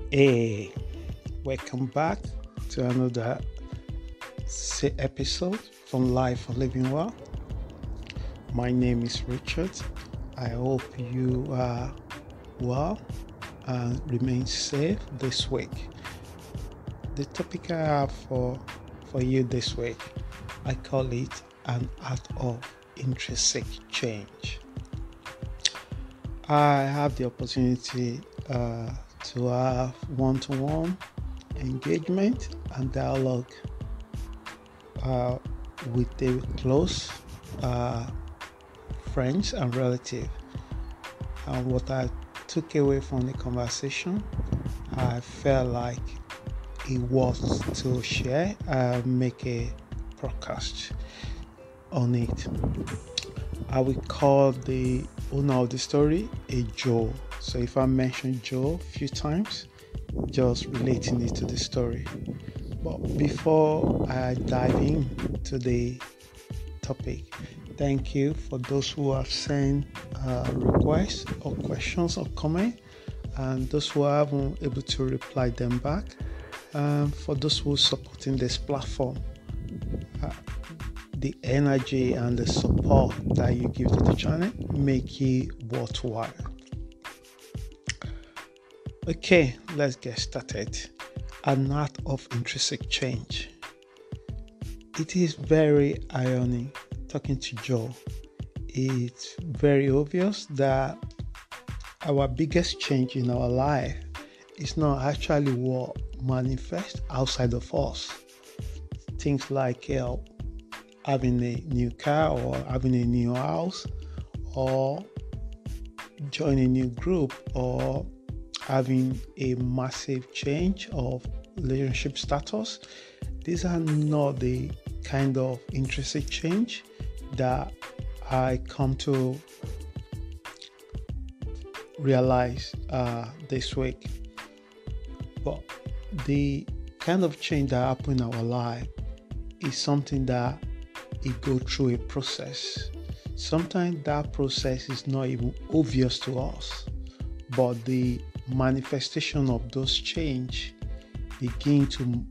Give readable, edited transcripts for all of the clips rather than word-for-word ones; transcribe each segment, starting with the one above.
Hey, welcome back to another episode from Life for Living Well. My name is Richard. I hope you are well and remain safe this week. The topic I have for you this week, I call it an act of intrinsic change. I have the opportunity to have one-to-one engagement and dialogue with the close friends and relatives. And what I took away from the conversation, I felt like it was to share and make a podcast on it. I will call the owner of the story a Joe. So if I mention Joe a few times, just relating it to the story. But before I dive into the topic, thank you for those who have sent requests or questions or comments, and those who I haven't able to reply them back. For those who are supporting this platform, the energy and the support that you give to the channel make it worthwhile. Okay, let's get started. An act of intrinsic change. It is very ironic talking to Joe. It's very obvious that our biggest change in our life is not actually what manifests outside of us. Things like having a new car or having a new house or joining a new group or having a massive change of relationship status. These are not the kind of intrinsic change that I come to realize this week. But the kind of change that happens in our life is something that it go through a process. Sometimes that process is not even obvious to us, but the manifestation of those change begin to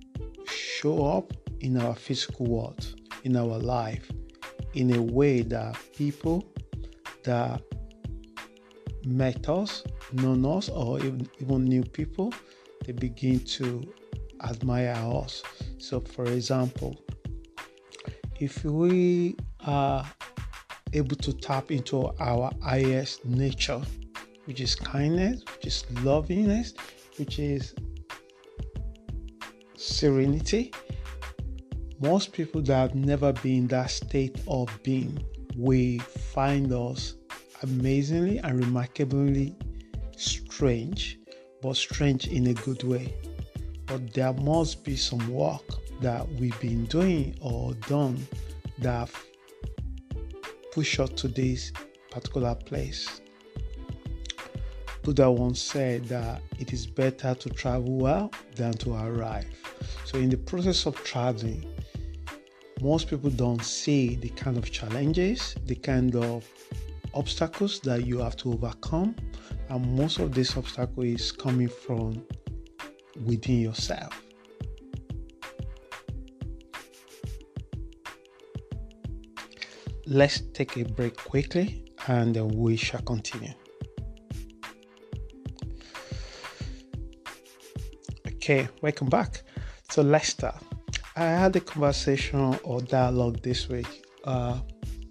show up in our physical world, in our life, in a way that people that met us, known us, or even new people, they begin to admire us. So for example, if we are able to tap into our highest nature, which is kindness, which is lovingness, which is serenity, most people that have never been in that state of being will find us amazingly and remarkably strange, but strange in a good way. But there must be some work that we've been doing or done that push us to this particular place. Buddha once said that it is better to travel well than to arrive. So in the process of traveling, most people don't see the kind of challenges, the kind of obstacles that you have to overcome, and most of this obstacle is coming from within yourself. Let's take a break quickly and then we shall continue. Okay, welcome back. So let's start. I had a conversation or dialogue this week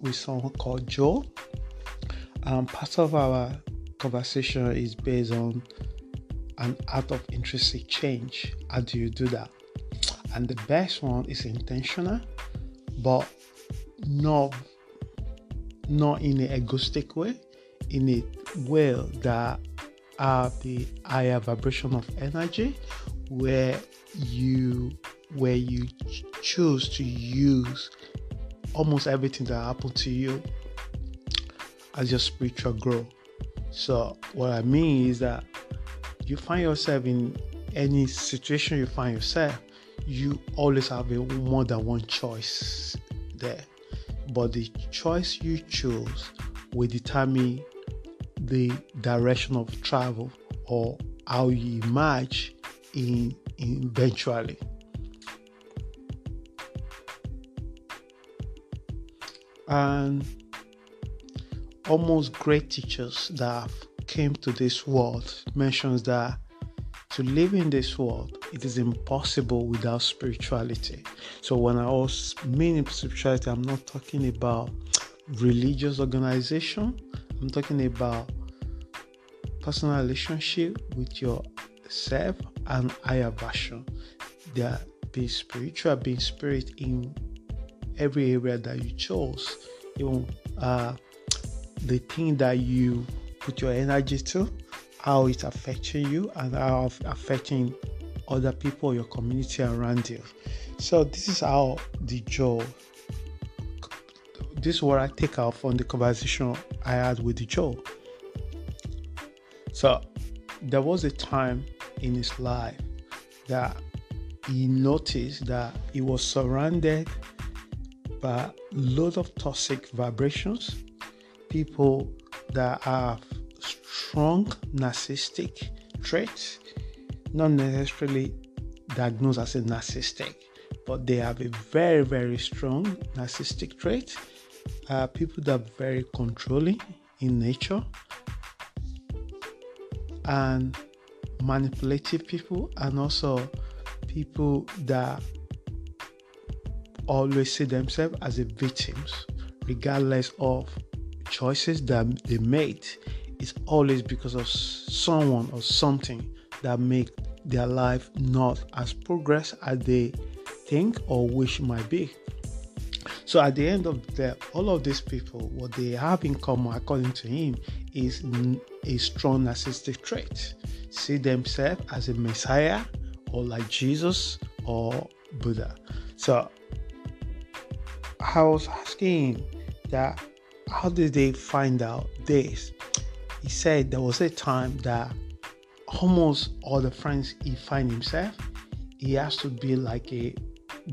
with someone called Joe. Part of our conversation is based on an act of intrinsic change. How do you do that? And the best one is intentional, but not in an egoistic way, in a way that have the higher vibration of energy, where you choose to use almost everything that happened to you as your spiritual growth. So what I mean is that you find yourself in any situation you find yourself, you always have more than one choice there. But the choice you choose will determine the direction of travel or how you emerge in eventually. And almost great teachers that have came to this world mentions that to live in this world, it is impossible without spirituality. So when I was meaning spirituality, I'm not talking about religious organization. I'm talking about personal relationship with yourself and higher version. That being spiritual, being spirit in every area that you chose. Even the thing that you put your energy to, how it's affecting you and how affecting other people, your community around you. So this is how this is what I take out from the conversation I had with Joe. So there was a time in his life that he noticed that he was surrounded by a lot of toxic vibrations, people that have strong narcissistic traits, not necessarily diagnosed as a narcissistic, but they have a very, very strong narcissistic trait. People that are very controlling in nature and manipulative people, and also people that always see themselves as a victims, regardless of choices that they made. It's always because of someone or something that make their life not as progress as they think or wish might be. So at the end of the day, all of these people, what they have in common, according to him, is a strong narcissistic trait. See themselves as a messiah or like Jesus or Buddha. So I was asking him that how did they find out this? He said there was a time that almost all the friends he find himself, he has to be like a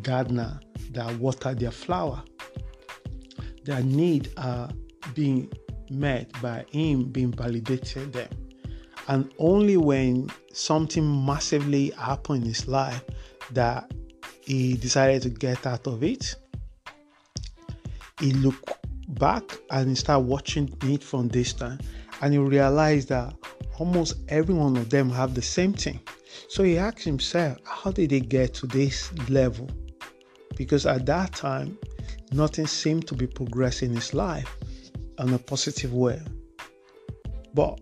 gardener that water their flower. Their need are being met by him being validated them. And only when something massively happened in his life that he decided to get out of it, he looked back and he started watching it from distance, and he realized that almost every one of them have the same thing. So he asked himself, how did they get to this level? Because at that time, nothing seemed to be progressing in his life in a positive way. But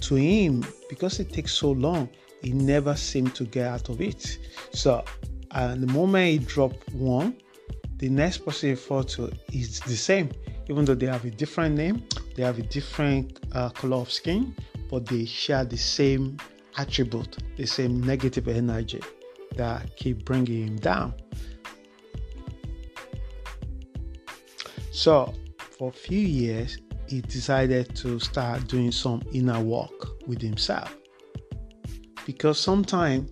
to him, because it takes so long, he never seemed to get out of it. So the moment he dropped one, the next person he fought to is the same. Even though they have a different name, they have a different color of skin, but they share the same attribute, the same negative energy that keep bringing him down. So for a few years, he decided to start doing some inner work with himself. Because sometimes,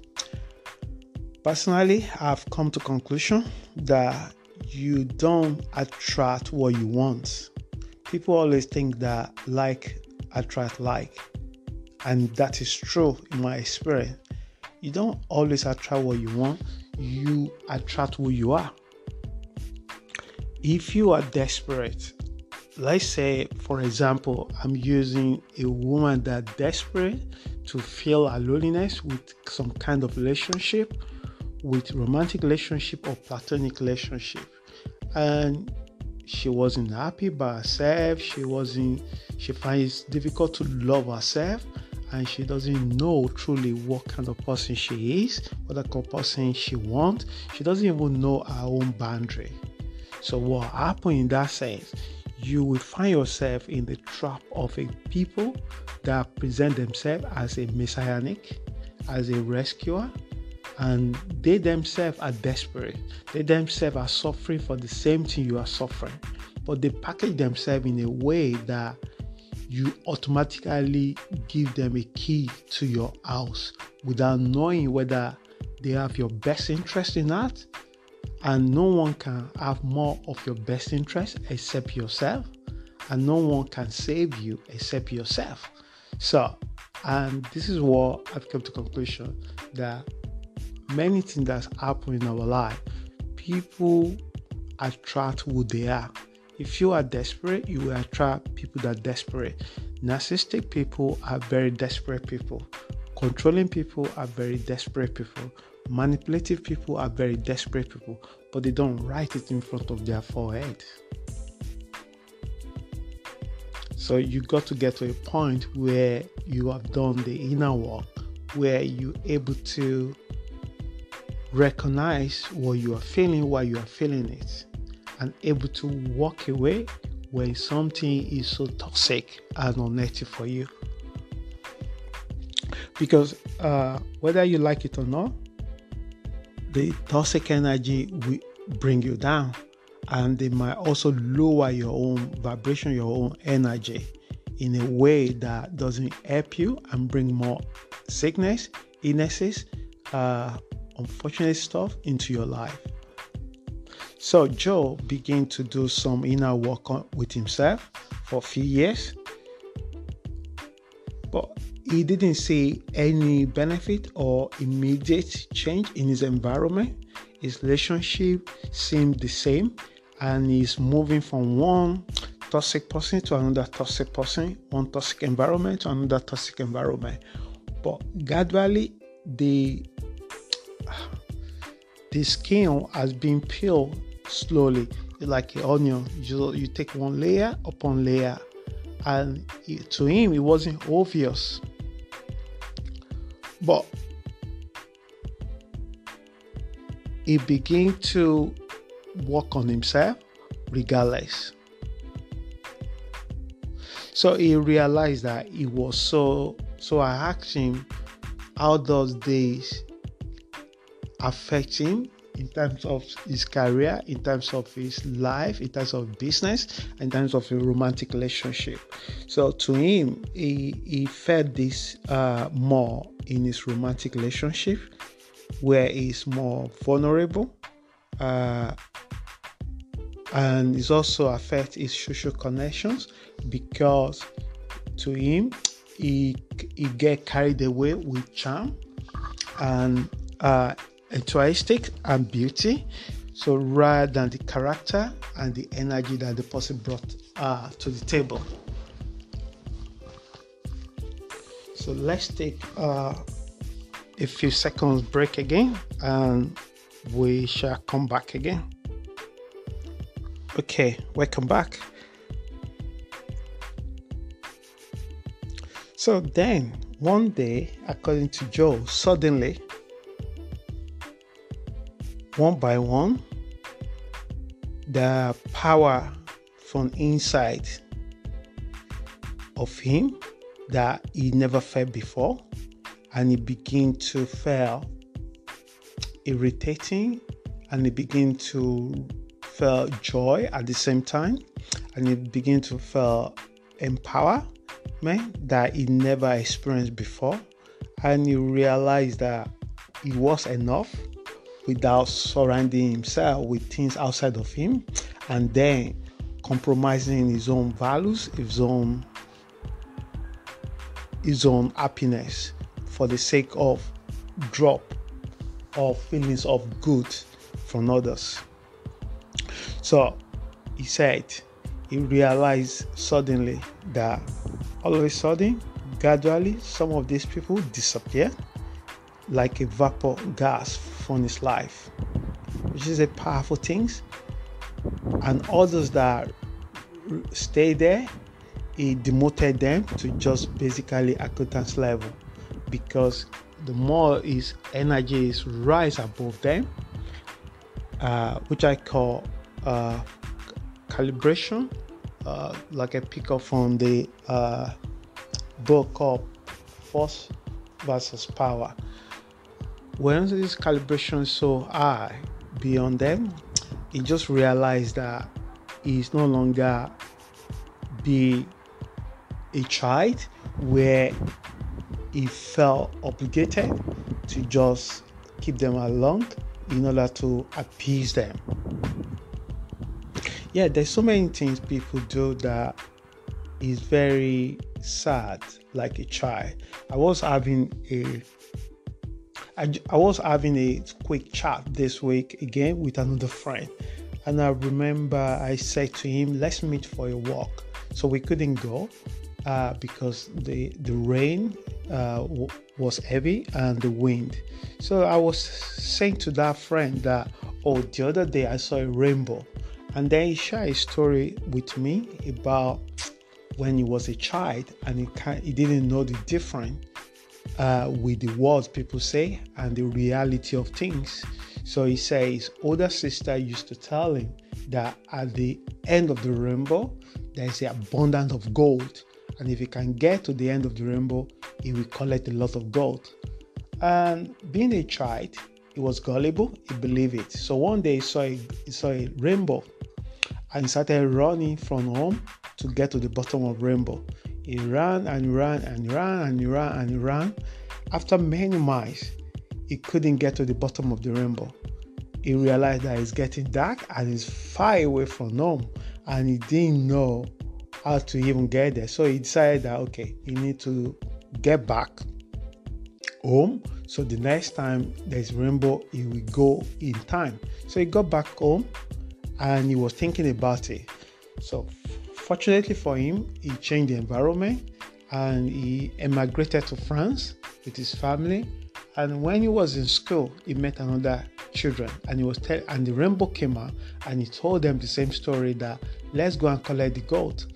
personally, I've come to conclusion that you don't attract what you want. People always think that like attract like, and that is true in my experience. You don't always attract what you want, you attract who you are. If you are desperate, let's say, for example, I'm using a woman that's desperate to feel her loneliness with some kind of relationship, with romantic relationship or platonic relationship, and she wasn't happy by herself. She finds it difficult to love herself, and she doesn't know truly what kind of person she is, what kind of person she wants. She doesn't even know her own boundary. So what happened in that sense? You will find yourself in the trap of a people that present themselves as a messianic, as a rescuer, and they themselves are desperate. They themselves are suffering for the same thing you are suffering, but they package themselves in a way that you automatically give them a key to your house without knowing whether they have your best interest in that. And no one can have more of your best interest except yourself, and no one can save you except yourself. So, and this is what I've come to conclusion, that many things that's happening in our life, people attract who they are. If you are desperate, you will attract people that are desperate. Narcissistic people are very desperate people. Controlling people are very desperate people. Manipulative people are very desperate people, but they don't write it in front of their forehead. So you got to get to a point where you have done the inner work, where you're able to recognize what you are feeling while you are feeling it, and able to walk away when something is so toxic and unhealthy for you. Because whether you like it or not, the toxic energy will bring you down, and they might also lower your own vibration, your own energy in a way that doesn't help you and bring more sickness, illnesses, unfortunate stuff into your life. So Joe began to do some inner work with himself for a few years, but he didn't see any benefit or immediate change in his environment. His relationship seemed the same, and he's moving from one toxic person to another toxic person, one toxic environment to another toxic environment. But gradually, the skin has been peeled slowly, like an onion. You take one layer upon layer, and to him, it wasn't obvious. But he began to work on himself regardless. So he realized that he was so I asked him, how does this affect him in terms of his career, in terms of his life, in terms of business, in terms of a romantic relationship? So to him, he felt this more in his romantic relationship, where he's more vulnerable, and it also affects his social connections, because to him, he get carried away with charm and enthusiastic and beauty, so rather than the character and the energy that the person brought to the table. So let's take a few seconds break again, and we shall come back again. Okay, welcome back. So then one day, according to Joe, suddenly, one by one, the power from inside of him that he never felt before, and he began to feel irritating, and he began to feel joy at the same time, and he began to feel empowerment that he never experienced before, and he realized that he was enough without surrounding himself with things outside of him, and then compromising his own values, his own happiness for the sake of drop of feelings of good from others. So he said he realized suddenly that all of a sudden, gradually, some of these people disappear like a vapor gas from his life, which is a powerful thing. And others that stay there, he demoted them to just basically acquaintance level, because the more his energy is rise above them, which I call calibration, like I pick up from the book called Force versus Power. When this calibration is so high beyond them, he just realized that he's no longer be a child where he felt obligated to just keep them along in order to appease them. Yeah, there's so many things people do that is very sad like a child. I was having a quick chat this week again with another friend, and I remember I said to him, let's meet for a walk. So we couldn't go because the rain was heavy and the wind. So I was saying to that friend that, oh, the other day I saw a rainbow. And then he shared a story with me about when he was a child and he didn't know the difference with the words people say and the reality of things. So he said his older sister used to tell him that at the end of the rainbow, there is an abundance of gold. And if he can get to the end of the rainbow, he will collect a lot of gold. And being a child, he was gullible, he believed it. So one day he saw a rainbow and he started running from home to get to the bottom of the rainbow. He ran and ran and ran and ran and ran. After many miles, he couldn't get to the bottom of the rainbow. He realized that it's getting dark and it's far away from home, and he didn't know how to even get there. So he decided that, okay, he needs to get back home. So the next time there's rainbow, he will go in time. So he got back home and he was thinking about it. So fortunately for him, he changed the environment and he emigrated to France with his family. And when he was in school, he met another children and and the rainbow came out and he told them the same story, that let's go and collect the gold.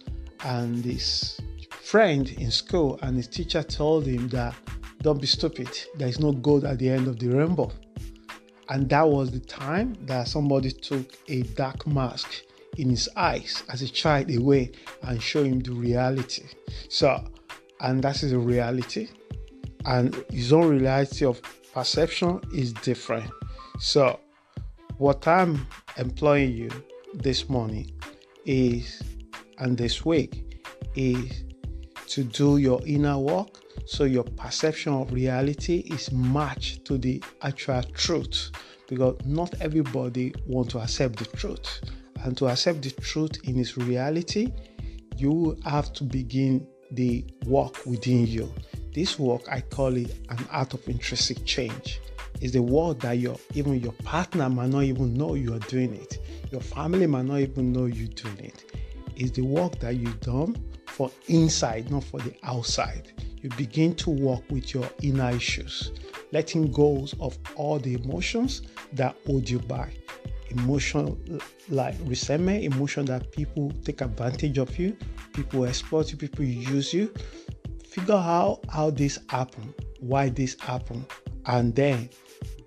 And his friend in school and his teacher told him that don't be stupid, there is no gold at the end of the rainbow. And that was the time that somebody took a dark mask in his eyes as a child away and showed him the reality. So, and that is the reality. And his own reality of perception is different. So, what I'm employing you this morning is, and this week, is to do your inner work so your perception of reality is matched to the actual truth, because not everybody wants to accept the truth. And to accept the truth in its reality, you have to begin the work within you. This work, I call it an art of intrinsic change. It's the work that even your partner might not even know you are doing it. Your family might not even know you're doing it. It's the work that you've done for inside, not for the outside. You begin to work with your inner issues, letting go of all the emotions that hold you back. Emotion like resentment, emotion that people take advantage of you, people exploit you, people use you. Figure out how this happened, why this happened, and then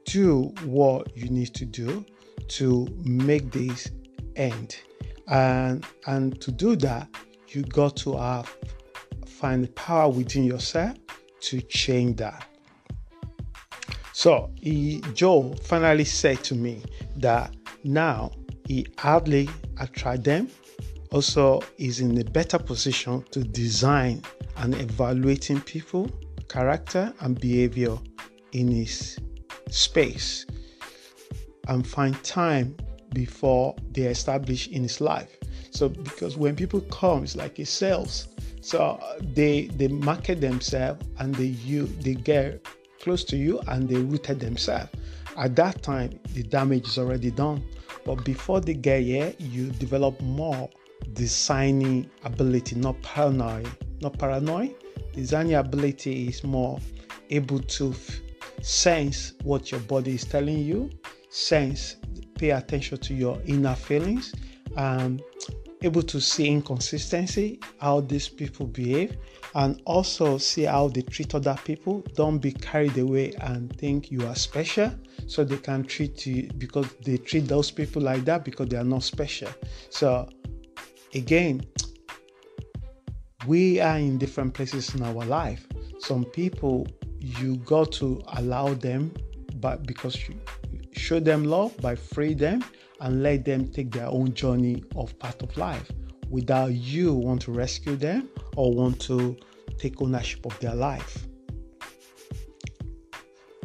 do what you need to do to make this end. And to do that, you got to find the power within yourself to change that. So Joe finally said to me that now he hardly attract them. Also, is in a better position to design and evaluating people, character, and behavior in his space, and find time before they establish in his life. So, because when people come, it's like a sales. So they market themselves and they get close to you and they rooted themselves. At that time, the damage is already done. But before they get here, you develop more designing ability, not paranoid. Designing ability is more able to sense what your body is telling you, pay attention to your inner feelings, able to see inconsistency, how these people behave, and also see how they treat other people. Don't be carried away and think you are special, so they can treat you, because they treat those people like that because they are not special. So again, we are in different places in our life. Some people, you got to allow them, but because you show them love by free them and let them take their own journey of path of life without you want to rescue them or want to take ownership of their life.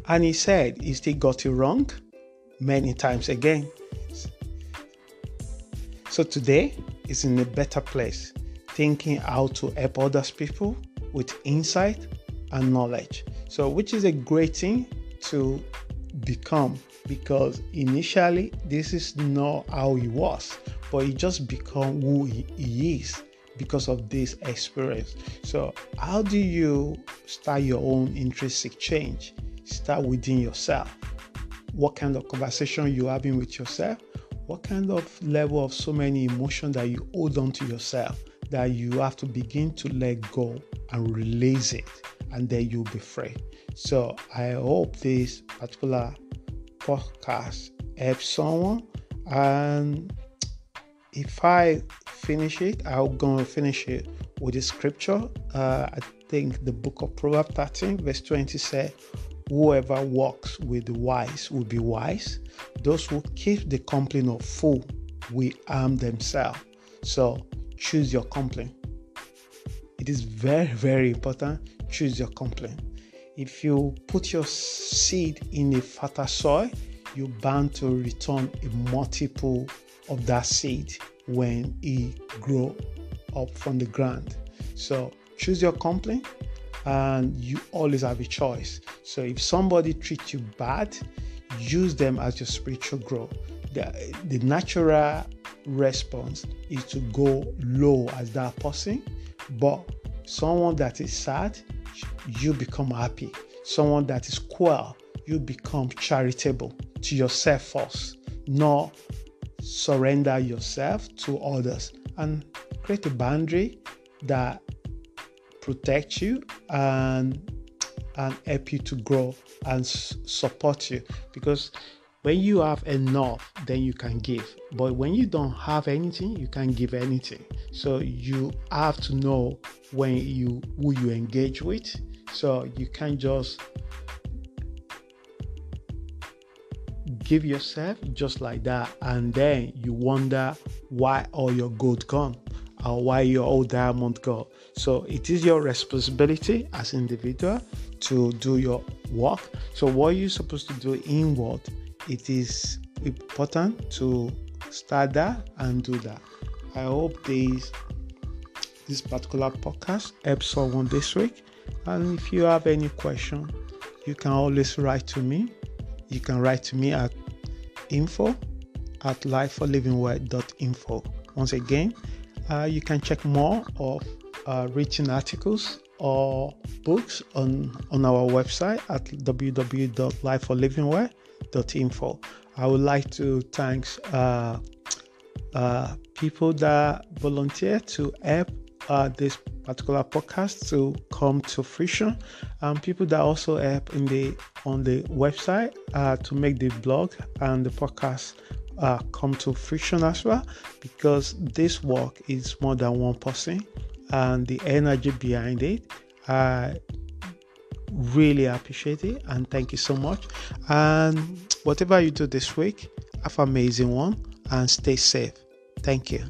And he said he still got it wrong many times again. So today is in a better place, thinking how to help other people with insight and knowledge. So, which is a great thing to become, because initially this is not how he was, but he just become who he is because of this experience. So how do you start your own intrinsic change? Start within yourself. What kind of conversation you having with yourself? What kind of level of so many emotions that you hold on to yourself that you have to begin to let go and release it, and then you'll be free. So I hope this particular podcast helps someone, and if I finish it, I'm going to finish it with a scripture. I think the book of Proverbs 13 verse 20 said, whoever walks with the wise will be wise. Those who keep the company of fool will harm themselves. So choose your company. It is very, very important. Choose your company. If you put your seed in a fertile soil, you're bound to return a multiple of that seed when it grow up from the ground. So choose your company, and you always have a choice. So if somebody treats you bad, use them as your spiritual growth. The natural response is to go low as that person, but someone that is sad, you become happy. Someone that is cruel, you become charitable to yourself first, not surrender yourself to others, and create a boundary that protects you and help you to grow and support you. Because when you have enough, then you can give. But when you don't have anything, you can't give anything. So you have to know who you engage with. So you can't just give yourself just like that, and then you wonder why all your gold gone or why your old diamond gone. So it is your responsibility as an individual to do your work. So what you're supposed to do inward, it is important to start that and do that. I hope this particular podcast helps someone this week. And if you have any question, you can always write to me. You can write to me at info@lifeforlivingwell.info. Once again, you can check more of written articles or books on our website at www.lifeforlivingwell.info. I would like to thank people that volunteer to help this particular podcast to come to fruition, and people that also help on the website to make the blog and the podcast come to fruition as well, because this work is more than one person, and the energy behind it, I really appreciate it, and thank you so much. And whatever you do this week, have an amazing one and stay safe. Thank you.